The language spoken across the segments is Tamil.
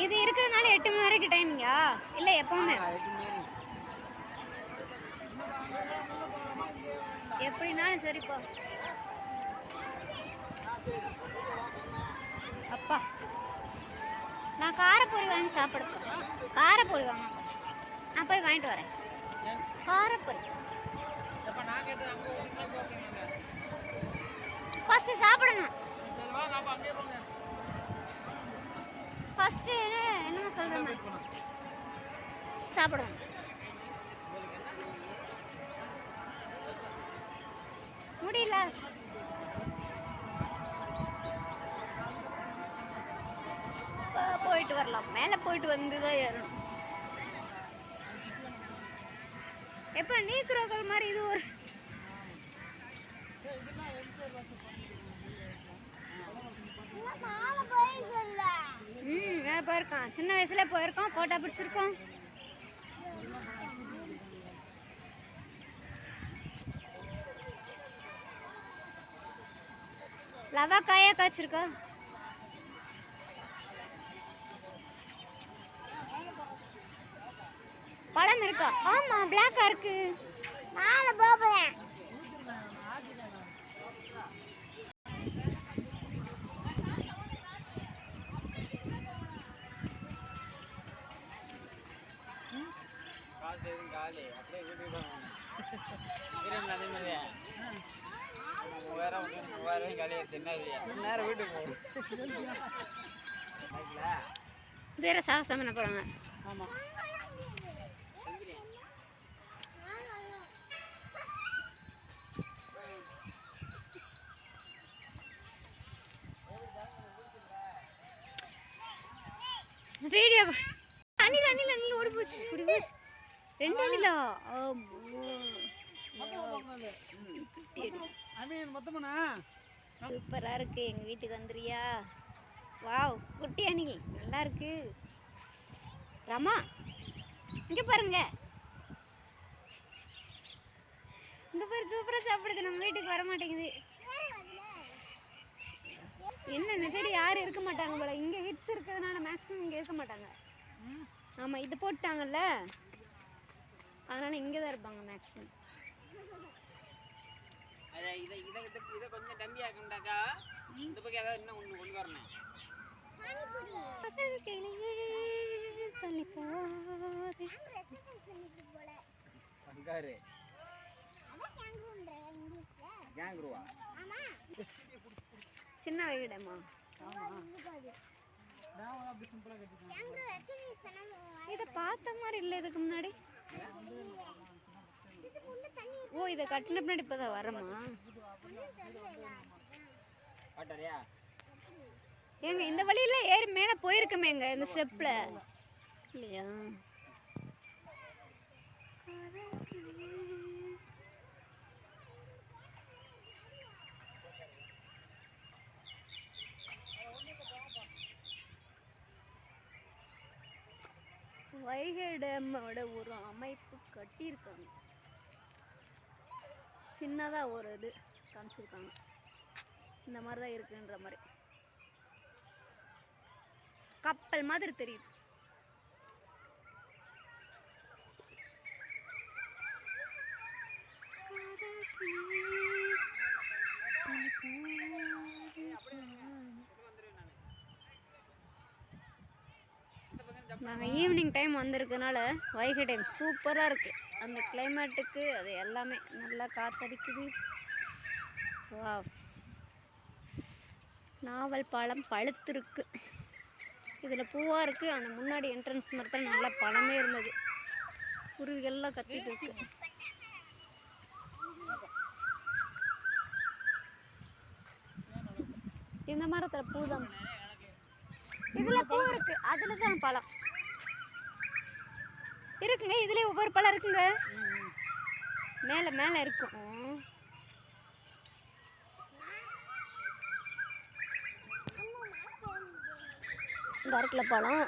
இது இருக்கிறதுனால 8 மணி வரைக்கும் டைமிங்கா இல்லை எப்பவுமே எப்படினாலும் சரிப்பா. அப்பா நான் காரப்பொரி வாங்கி சாப்பிடுப்பேன். காரப்பொரி வாங்க, நான் போய் வாங்கிட்டு வரேன். காரப்பொரி ஃபஸ்ட்டு சாப்பிடணும். ஃபஸ்ட்டு என்னமோ சொல்கிறேன், சாப்பிடணும். முடியல. போயிட்டு வரலாம், மேலே போயிட்டு வந்து தான் ஏறணும். எப்போ நீக்குறோக்கள் மாதிரி இது ஒரு போயிருக்கான். சின்ன வயசுல போயிருக்கோம், போட்டோ பிடிச்சிருக்கோம். லவா காயா காய்ச்சிருக்கோம். பழம் இருக்கா? ஆமா, பிளாக்கா இருக்கு. நாளை போறேன். வேற சாகசம் பண்ண போறாங்க. ஆமா, வீடியோ அணில் அணில் அணில் ஓடி போச்சு, ஓடி போச்சு. 2 அணிலா? சூப்பரா இருக்கு. எங்க வீட்டுக்கு வந்துறியா? வாவ், குட்டி அணில் நல்லா இருக்கு. ரமா இங்க பாருங்க, இங்க பாரு, சூப்பரா சாப்பிடுது. நம்ம வீட்டுக்கு வர மாட்டேங்குது. என்ன இந்த சைடு யாரும் இருக்க மாட்டாங்க போல. இங்கே ஹிட்ஸ் இருக்கிறதுனால மேக்ஸிமம் இங்கே இருக்க மாட்டாங்க. ஆமாம், இது போட்டாங்கல்ல, அதனால இங்கே தான் இருப்பாங்க மேக்ஸிமம். கொஞ்சம் டம்பியா இருக்கும்டாக்கா. இந்த பக்கம் ஏதாவது இன்னும் ஒன்று கொண்டு வரணும். சின்ன வீடம்மா. இதை பார்த்த மாதிரி இல்லை இதுக்கு முன்னாடி. ஓ, இதை கட்டின பின்னாடி இப்போதான் வரமா? ஏங்க இந்த வழியில ஏறி மேலே போயிருக்கமேங்க, இந்த ஸ்டெப்ல இல்லையா? வைகை டேமோட ஒரு அமைப்பு கட்டியிருக்காங்க. சின்னதாக ஒரு இது காமிச்சிருக்காங்க. இந்த மாதிரி தான் இருக்குன்ற மாதிரி கப்பல் மாதிரி தெரியுது. நாங்கள் ஈவினிங் டைம் வந்திருக்கனால வைகை டைம் சூப்பராக இருக்குது. அந்த கிளைமேட்டுக்கு அது எல்லாமே நல்லா காற்றடிக்குது. வா, நாவல் பழம் பழுத்துருக்கு. இதில் பூவாக இருக்குது. அந்த முன்னாடி என்ட்ரன்ஸ் மரத்தில் நல்லா பழமே இருந்தது. குருவிகள்லாம் கத்திட்டு இருக்கு. இந்த மரத்தில் பூதான். இதில் பூ இருக்குது, அதில் தான் பழம் இருக்குங்க. இதுலேயே ஒவ்வொரு பழம் இருக்குங்க. மேலே மேலே இருக்கும். இந்த அரைக்கல பழம்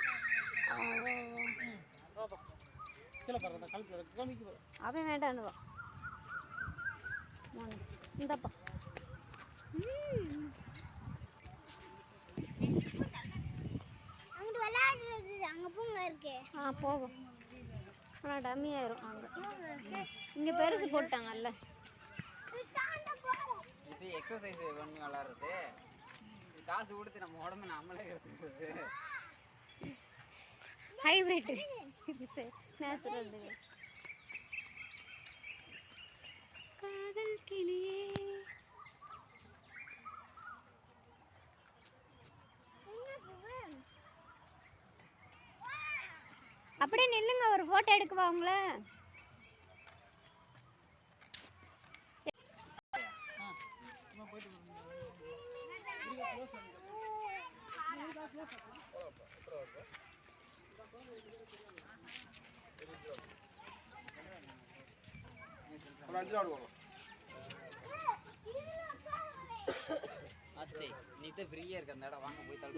அவன் வேண்டான்னு இந்தப்பா. அங்கிட்டு விளையாடுறது போகும். ஆனால் டம்மி ஆயிரும் அங்கே. இங்கே பெருசு போட்டாங்கல்ல. இது எக்ஸசைஸ் பண்ணி விளாட்றது. காசு கொடுத்து நம்ம உடம்பு நம்மளே எடுத்துக்கிறது. Hybrid natural. காதல் கிளியே அப்படியே நில்லுங்க, ஒரு போட்டோ எடுக்கவா உங்கள?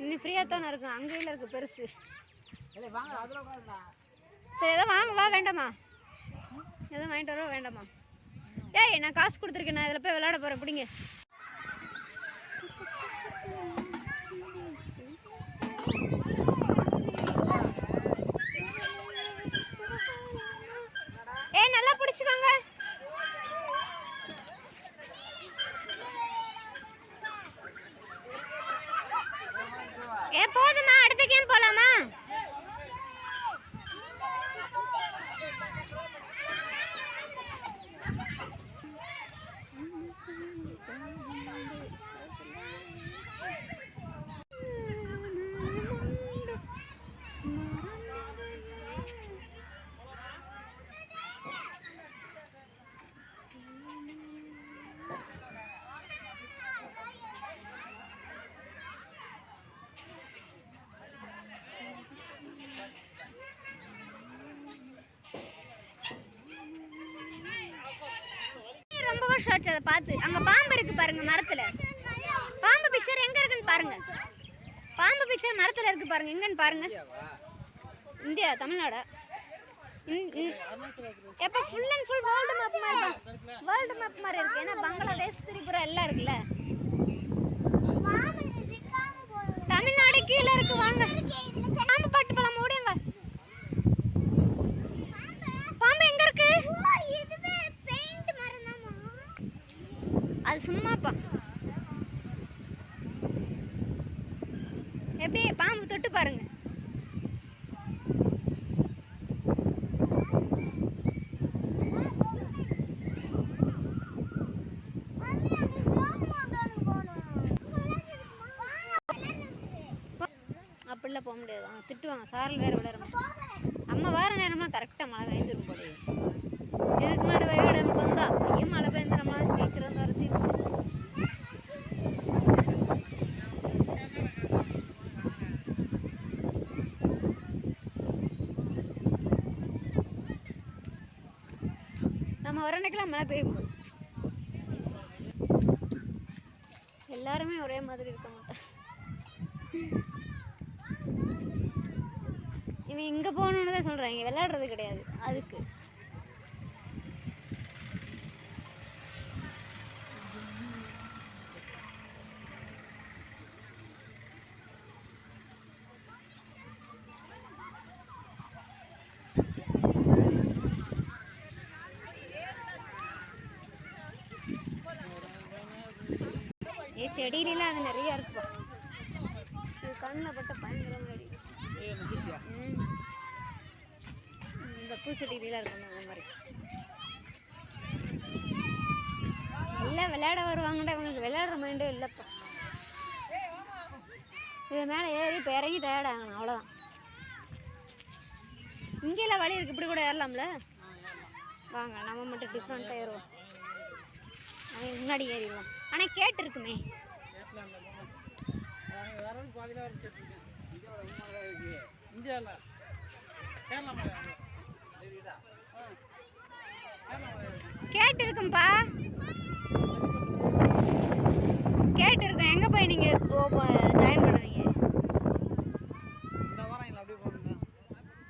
இன்னும் ஃப்ரீயாக தானே இருக்கும். அங்கேயில இருக்கு பெருசு. சரி எதோ வாங்க வா. வேண்டாமா? எதுவும் வாங்கிட்டு வரவா வேண்டாமா? ஏய் நான் காசு கொடுத்துருக்கேன், நான் இதில் போய் விளையாட போகிறேன். பிடிங்க. ஏய் நல்லா பிடிச்சிக்கோங்க. ஏ போதுமா, அடுத்த கேம் போலாமா? ரொம்ப வருஷம் ஆச்சு அதை பார்த்து. அங்கே பாம்பு இருக்கு பாருங்க மரத்தில். பாம்பு பிக்சர் எங்கே இருக்குன்னு பாருங்க. பாம்பு பிக்சர் மரத்தில் இருக்கு பாருங்க. எங்கன்னு பாருங்க. இந்தியா, தமிழ்நாடா? எப்போ full and full world map மாதிரி தான். வேர்ல்டு மேப் மாதிரி இருக்கு. ஏன்னா பங்களாதேஷ், திரிபுரா எல்லாம் இருக்குல்ல. தமிழ்நாடு கீழே இருக்கு. வாங்க பாம்பு பாட்டு பழம் ஓடுங்க. பாம்பு எங்க இருக்கு? அது சும்மாப்பா. எப்படி பாம்பு தொட்டு பாருங்க. அப்படிலாம் போக முடியாது. அவங்க திட்டுவாங்க. சாரல் வேற விளையாட அம்மா வார நேரம்லாம் கரெக்டாக மழை பெய்ஞ்சிரும் போல. இதுக்கு முன்னாடி வைகடமுக்கு வந்தா ஐயும் மழை பெய்ஞ்சிற மாதிரி கேட்குறது வரச்சிருச்சு. நம்ம வர அன்னைக்கெல்லாம் மழை பெய்யும் போது எல்லாருமே ஒரே மாதிரி இருக்க மாட்டேன். இவன் இங்கே போகணுன்னு தான் சொல்கிறாங்க, விளையாடுறது கிடையாது. அதுக்கு செடியிலாம் அது நிறையா இருக்குப்பா. இது கண்ணில் பட்ட பயங்கரமாக இந்த பூச்செடியிலாம் இருக்கணும். அந்த மாதிரி எல்லாம் விளையாட வருவாங்கடா. இவங்களுக்கு விளையாடுற மைண்டே இல்லைப்பா. இது மேலே ஏறி இப்போ இறங்கி டயர்ட் ஆகணும், அவ்வளோதான். இங்கேலாம் வழி இருக்குது, இப்படி கூட ஏறலாம்ல. வாங்க நம்ம மட்டும் டிஃப்ரெண்ட்டாக ஏறுவோம். அவங்க முன்னாடி ஏறிடுவோம். ஆனால் கேட்டு இருக்குமே. கேட்டு இருக்கும்பா, கேட்டு இருக்கேன். எங்கே போய் நீங்கள் ஜாயின் பண்ணுவீங்க?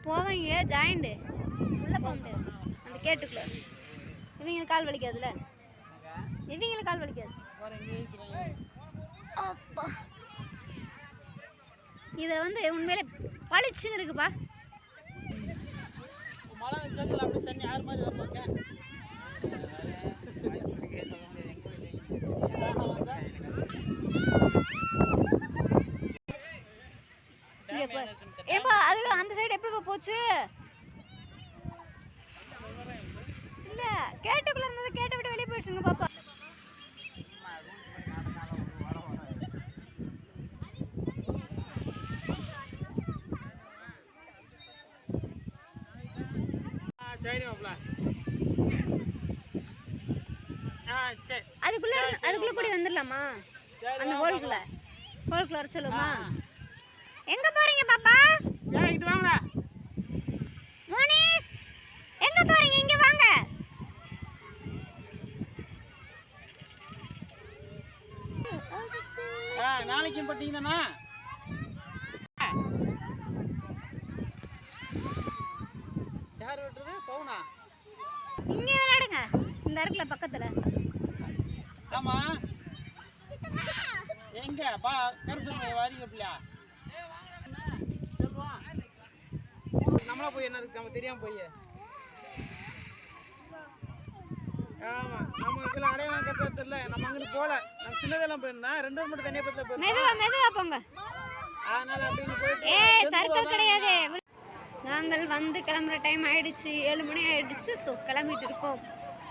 போவீங்க ஜாயிண்டு உள்ளே போக முடியாது அந்த கேட்டுக்குள்ள. இவங்களுக்கு கால் வலிக்காதுல்ல? இவங்களுக்கு கால் வலிக்காது. அப்பா இதில் வந்து உண்மையிலே பளிச்சுன்னு இருக்குப்பா. மழை வச்சாச்சுல அப்படியே தண்ணி ஆறு மாதிரி வைப்பாங்க. ஏப்பா அது அந்த சைடு எப்போ போச்சு? இல்ல கேட்டுக்குள்ள இருந்தது, கேட்ட விட்டு வெளியே போயிடுச்சுங்க பாப்பா. சரி மாப்ள. சரி அதுக்குள்ள கூடி வந்துடலாமா? அந்த ஹோல்குள்ள வர சொல்லுமா? எங்க போறீங்க பாப்பா? இங்க வாங்கடா. மோனிஸ் எங்க போறீங்க? இங்க வாங்க. நாளைக்கு பட்டீங்கதானா? யார் வெட்டுறது? பவுனா? இங்க விளையாடுங்க, இந்த இருக்குல பக்கத்துல. ஆமா. எங்க பா கருப்பு வாரிங்க பிள்ளையா? நம்மளா போய் என்ன நம்ம தெரியாம போய். ஆமா நம்ம இதுல அடையாளம் கரெக்டா தெரியல. நம்ம அங்கிட்டு போல. நம்ம சின்னதெல்லாம் போயிருந்தா 2 மட்டும் தனியா பத்தல போய். மெதுவா போங்க. அதனால அப்படியே போயிட்டு சர்க்கிள் கிடையாது. நாங்கள் வந்து கிளம்புற டைம் ஆயிடுச்சு, 7 மணி ஆயிடுச்சு. ஸோ கிளம்பிட்டு இருக்கோம்,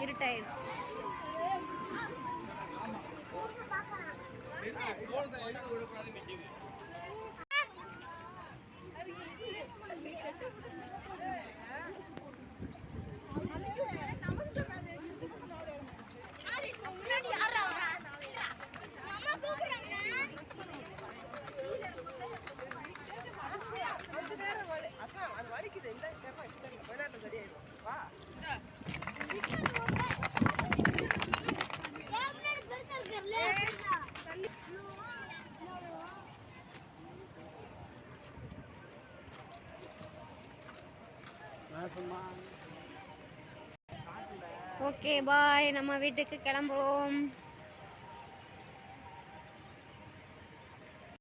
இருட்டாயிடுச்சு. ஓகே பாய், நம்ம வீட்டுக்கு கிளம்புறோம்.